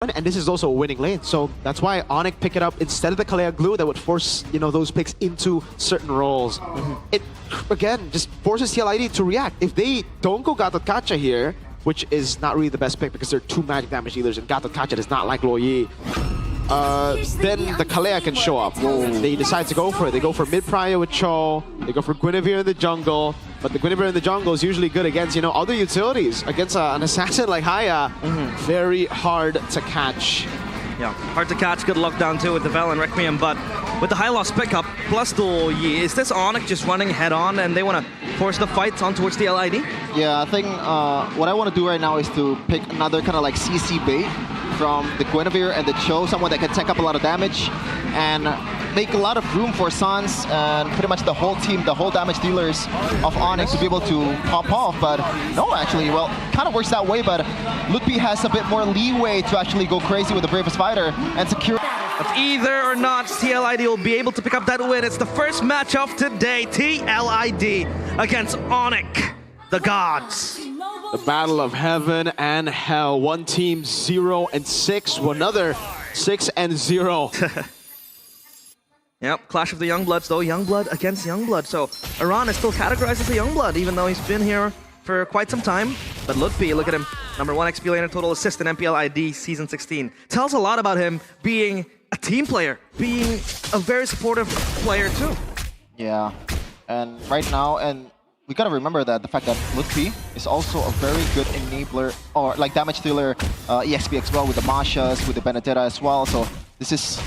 And this is also a winning lane, so that's why ONIC pick it up instead of the Kalea glue that would force, you know, those picks into certain roles. It, again, just forces TLID to react. If they don't go Gatot Kacha here, which is not really the best pick because they're two magic damage dealers and Gatot Kacha does not like Luoyi, then the Kalea can show up. They decide to go for it. They go for mid-prio with Cho, they go for Guinevere in the jungle, but the Guinevere in the jungle is usually good against, you know, other utilities. Against an assassin like Haya, very hard to catch. Yeah, hard to catch, good luck down too with the Vel and Requiem, but with the high loss pickup plus the Luoyi, is this ONIC just running head on and they want to force the fight on towards the LID? Yeah, I think what I want to do right now is to pick another kind of like CC bait from the Guinevere and the Cho, someone that can tank up a lot of damage and make a lot of room for Sans and pretty much the whole team, the whole damage dealers of ONIC to be able to pop off. But no, actually, well, kind of works that way, but Lutpi has a bit more leeway to actually go crazy with the Bravest Fighter and secure. But either or not, TLID will be able to pick up that win. It's the first match of today, TLID against ONIC, the gods. The battle of heaven and hell. One team 0-6, another 6-0. Yep, clash of the Youngbloods though, Youngblood against Youngblood. So Iran is still categorized as a Youngblood, even though he's been here for quite some time. But Lutpi, look at him, #1 XP laner, total assist in MPL ID Season 16. Tells a lot about him being a team player, being a very supportive player too. Yeah, and right now, and we gotta remember that the fact that Lutpi is also a very good enabler, or like damage dealer, EXP as well with the Mashas, with the Benedetta as well. So this is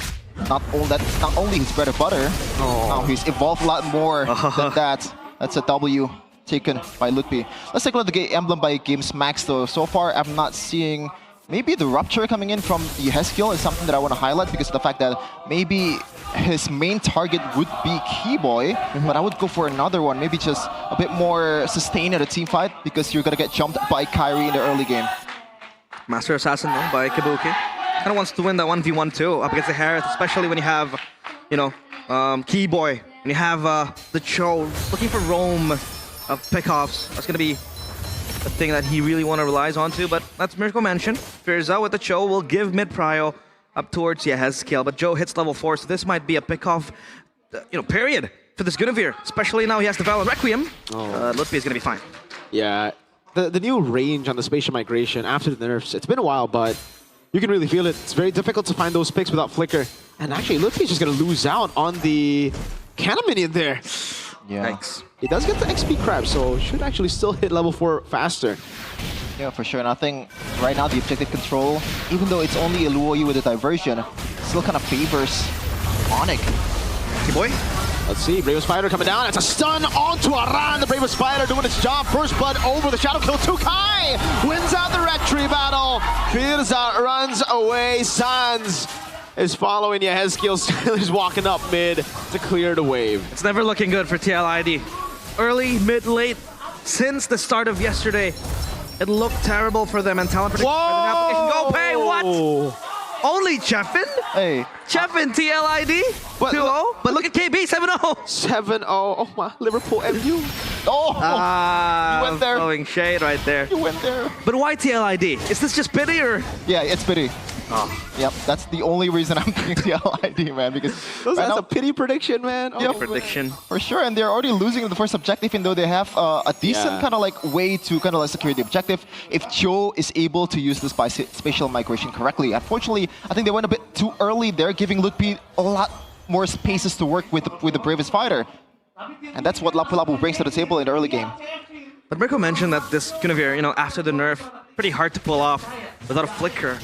not only his bread and butter, now he's evolved a lot more than that. That's a W taken by Lutpi. Let's take a look at the emblem by Games Max though. So far, I'm not seeing maybe the Rupture coming in from Yehezkiel is something that I want to highlight because of the fact that maybe his main target would be Keyboy, but I would go for another one, maybe just a bit more sustained at a team fight because you're gonna get jumped by Kyrie in the early game. Master Assassin though by Kabuki. Kind of wants to win that 1v1 too up against the Harith, especially when you have, you know, Keyboy, when you have the Cho looking for roam of pickoffs. That's gonna be the thing that he really relies on to, but that's Miracle Mansion. Firza with the Cho will give mid-prio up towards Yehezkiel, but Joe hits level 4, so this might be a pickoff, you know, period for this Guinevere, especially now he has the Val and Requiem. Lutpi is gonna be fine. Yeah, the new range on the spatial migration after the nerfs, it's been a while, but you can really feel it. It's very difficult to find those picks without flicker. And actually, Lutpi is just going to lose out on the Cannon Minion there. Yeah. Thanks. He does get the XP crab, so should actually still hit level 4 faster. Yeah, for sure. And I think right now the objective control, even though it's only a Luoyi with a diversion, still kind of favors ONIC. Keyboy? Let's see, Bravest Fighter coming down. It's a stun onto Aran. The Bravest Fighter doing its job. First blood over the Shadow Kill. Tukai wins out the Retry battle. Firza runs away. Sans is following Yehezkiel. He's walking up mid to clear the wave. It's never looking good for TLID. Early, mid, late, since the start of yesterday, it looked terrible for them and talent prediction. Go pay, what? Only Cheffin? Hey. Cheffin, TLID, 2-0. But look at KB, 7-0. 7-0. Oh my, Liverpool MU. Oh, you went there. Throwing shade right there. You went there. But why TLID? Is this just pity or? Yeah, it's pity. Yep, that's the only reason I'm picking TLID, man, because That's a pity prediction, man. Yep. Prediction. For sure, and they're already losing the first objective, even though they have a decent kind of like way to kind of like secure the objective. If Joe is able to use this by spatial migration correctly. Unfortunately, I think they went a bit too early there, giving Lutpi a lot more spaces to work with the Bravest Fighter. And that's what Lapu Lapu brings to the table in the early game. But Mirko mentioned that this Guinevere, you know, after the nerf, pretty hard to pull off without a flicker.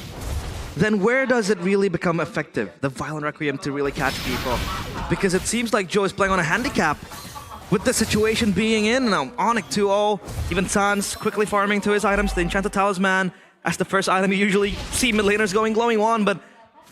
Then where does it really become effective, the Violent Requiem, to really catch people? Because it seems like Joe is playing on a handicap with the situation being in. Now, ONIC 2-0, even Sans quickly farming to his items, the Enchanted Talisman as the first item. You usually see mid laners going glowing on, but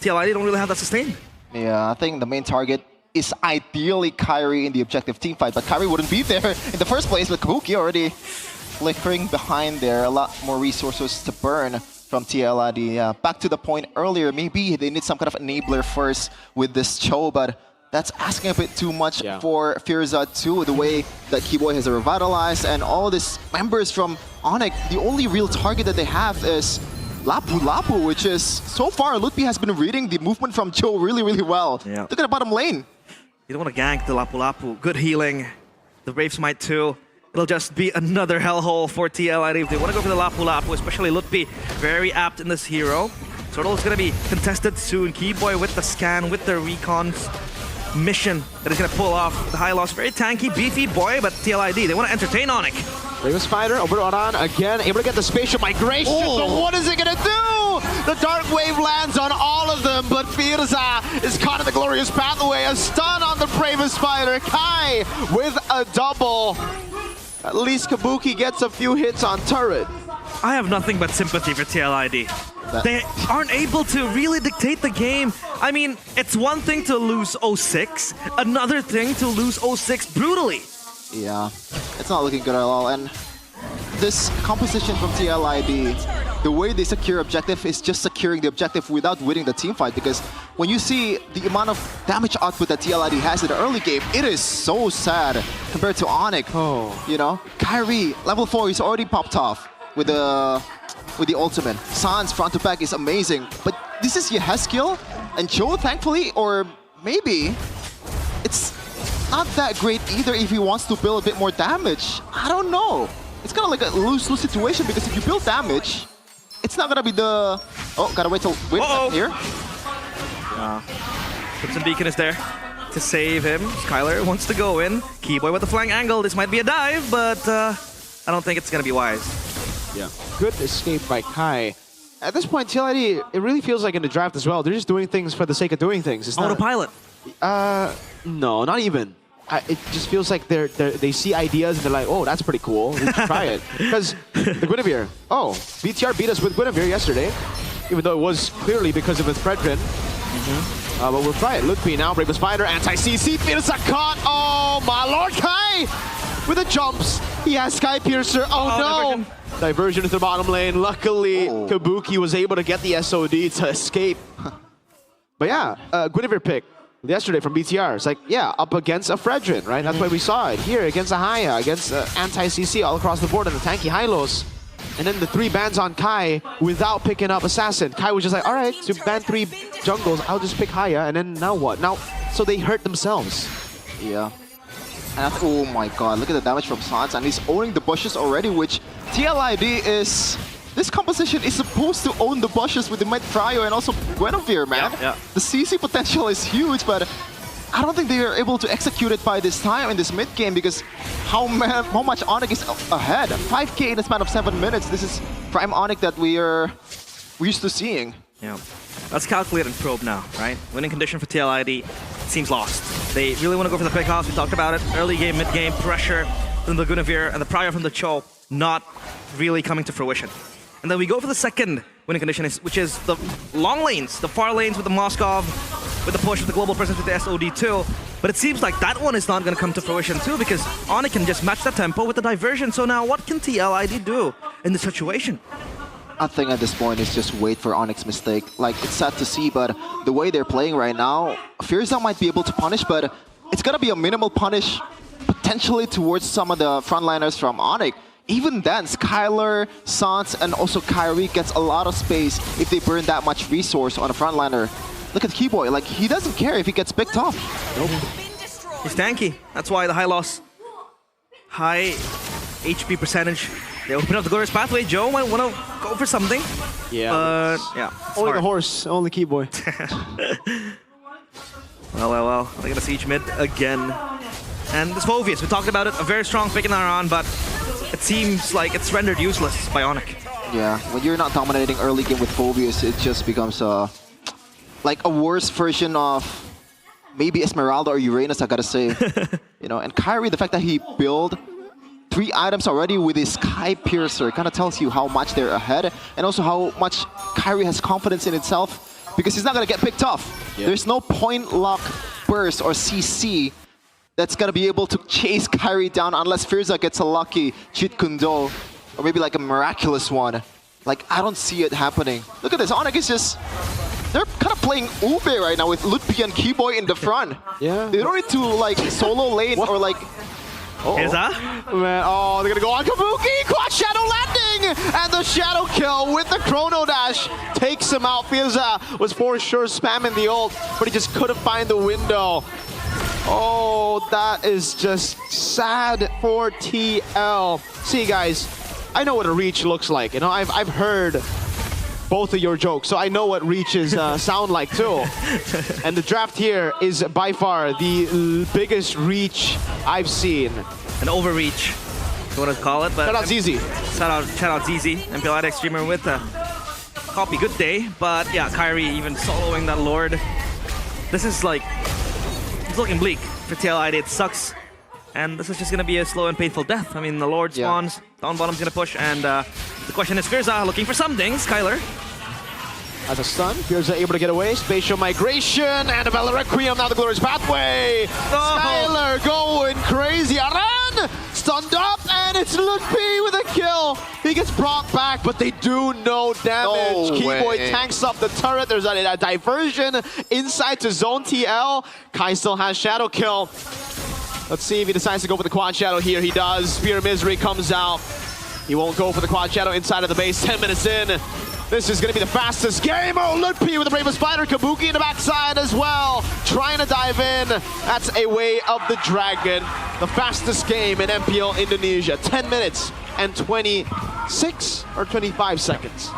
TLID don't really have that sustained. Yeah, I think the main target is ideally Kyrie in the objective team fight, but Kyrie wouldn't be there in the first place, but Kabuki already flickering behind there. A lot more resources to burn from TLID. Yeah, back to the point earlier, maybe they need some kind of enabler first with this Cho, but that's asking a bit too much for Firza too, the way that Keyboy has revitalized and all these members from ONIC. The only real target that they have is Lapu Lapu, which is, so far, Lutpi has been reading the movement from Cho really, really well. Yeah. Look at the bottom lane. You don't want to gank the Lapu Lapu. Good healing. The Brave Smite too. It'll just be another hellhole for TLID if they want to go for the Lapu Lapu, especially Lutpi. Very apt in this hero. Turtle's going to be contested soon. Keyboy with the scan, with the recon's mission that he's going to pull off. The high loss, very tanky, beefy boy, but TLID, they want to entertain ONIC. Bravest Spider over on again, able to get the spatial migration. So what is it gonna do? The Dark Wave lands on all of them, but Firza is caught in the glorious pathway. A stun on the Bravest Spider. Kai with a double. At least Kabuki gets a few hits on turret. I have nothing but sympathy for TLID. They aren't able to really dictate the game. I mean, it's one thing to lose 0-6, another thing to lose 0-6 brutally. Yeah, it's not looking good at all. And this composition from TLID, the way they secure objective is just securing the objective without winning the team fight. Because when you see the amount of damage output that TLID has in the early game, it is so sad compared to ONIC. Oh. You know, Kyrie, level 4, he's already popped off with the ultimate. Sans front to back is amazing. But this is Yehezkiel and Joe, thankfully, or maybe it's not that great either if he wants to build a bit more damage. I don't know. It's kind of like a lose-lose situation because if you build damage, it's not gonna be the... Oh, gotta wait till win here. Crimson Beacon is there to save him. Skylar wants to go in. Keyboy with the flank angle. This might be a dive, but I don't think it's gonna be wise. Yeah. Good escape by Kai. At this point, TLID, it really feels like in the draft as well. They're just doing things for the sake of doing things. It's not... Autopilot. No, not even. It just feels like they see ideas and they're like, oh, that's pretty cool. We should try it. Because the Guinevere. Oh, BTR beat us with Guinevere yesterday, even though it was clearly because of his Fredrin. But we'll try it. Lutpi now, Bravest Spider, anti-CC, Firza caught. Oh, my lord, Kai with the jumps. He has Sky Piercer. Oh, no. Diversion into the bottom lane. Luckily, Kabuki was able to get the SOD to escape. But yeah, Guinevere pick yesterday from BTR. It's like, yeah, up against a Fredrin, right? That's why we saw it. Here, against a Haya, against anti-CC all across the board and the tanky Hylos. And then the 3 bans on Kai without picking up Assassin. Kai was just like, all right, to ban 3 jungles, I'll just pick Haya, and then now what? Now, so they hurt themselves. Yeah. And oh my god, look at the damage from Sans, and he's owning the bushes already, which TLID is... This composition is supposed to own the bushes with the Mid Fryo and also Guinevere, man. Yeah. The CC potential is huge, but I don't think they are able to execute it by this time in this mid game because how much ONIC is ahead. 5k in a span of 7 minutes. This is prime ONIC that we're used to seeing. Yeah. Let's calculate and probe now, right? Winning condition for TLID seems lost. They really want to go for the pickoffs. We talked about it. Early game, mid game, pressure from the Guinevere and the Pryor from the Cho not really coming to fruition. And then we go for the second winning condition, which is the long lanes, the far lanes with the Moskov, with the push, with the global presence with the SOD2. But it seems like that one is not going to come to fruition too, because ONIC can just match the tempo with the diversion. So now what can TLID do in this situation? I think at this point is just wait for ONIC's mistake. Like, it's sad to see, but the way they're playing right now, Firza might be able to punish, but it's going to be a minimal punish potentially towards some of the frontliners from ONIC. Even then, Skylar, Sans, and also Kyrie gets a lot of space if they burn that much resource on a frontliner. Look at Keyboy, like, he doesn't care if he gets picked off. Nope. He's tanky. That's why the high loss, high HP percentage. They open up the glorious pathway. Joe might want to go for something. Yeah. But, yeah. Only the horse, only Keyboy. Well. They're going to siege mid again. And this Phoveus, we talked about it, a very strong pick in our on, but it seems like it's rendered useless by ONIC. Yeah, when you're not dominating early game with Phoveus, it just becomes like a worse version of maybe Esmeralda or Uranus, I gotta say. You know, and Kyrie, the fact that he built 3 items already with his Sky Piercer kind of tells you how much they're ahead, and also how much Kyrie has confidence in itself, because he's not gonna get picked off. Yep. There's no point lock burst or CC that's gonna be able to chase Kyrie down unless Firza gets a lucky Chit Kundo, or maybe like a miraculous one. Like, I don't see it happening. Look at this, ONIC is just... They're kind of playing Ube right now with Lutpi and Keyboy in the front. Yeah. They don't need to like solo lane or like... Is that? Man, oh, they're gonna go on Kabuki! Quad Shadow landing! and the shadow kill with the chrono dash takes him out. Firza was for sure spamming the ult, but he just couldn't find the window. Oh, that is just sad for TL. See, guys, I know what a reach looks like. You know, I've heard both of your jokes, so I know what reaches sound like too. And the draft here is by far the biggest reach I've seen. An overreach, if you want to call it. But Shout out ZZ. Shout out ZZ, MPL streamer with a copy. Good day, but yeah, Kyrie even soloing that Lord. This is like, it's looking bleak for TLID. It sucks. And this is just going to be a slow and painful death. I mean, the Lord spawns, down bottom's going to push, and the question is Firza looking for something. Skylar. As a stun, Firza able to get away. Spatial migration, Annabella Requiem, now the glorious pathway. Skylar going crazy. Aran stunned up, and it's Ludpi with a kill. He gets brought back, but they do no damage. Keyboy tanks up the turret. There's a diversion inside to zone TL. Kai still has shadow kill. Let's see if he decides to go for the quad shadow here. He does. Spear of Misery comes out. He won't go for the quad shadow inside of the base. 10 minutes in. This is going to be the fastest game. Oh, Ludpi with the Brave Spider. Kabuki in the backside as well. Trying to dive in. That's a Way of the Dragon. The fastest game in MPL Indonesia. 10 minutes and 26 or 25 seconds.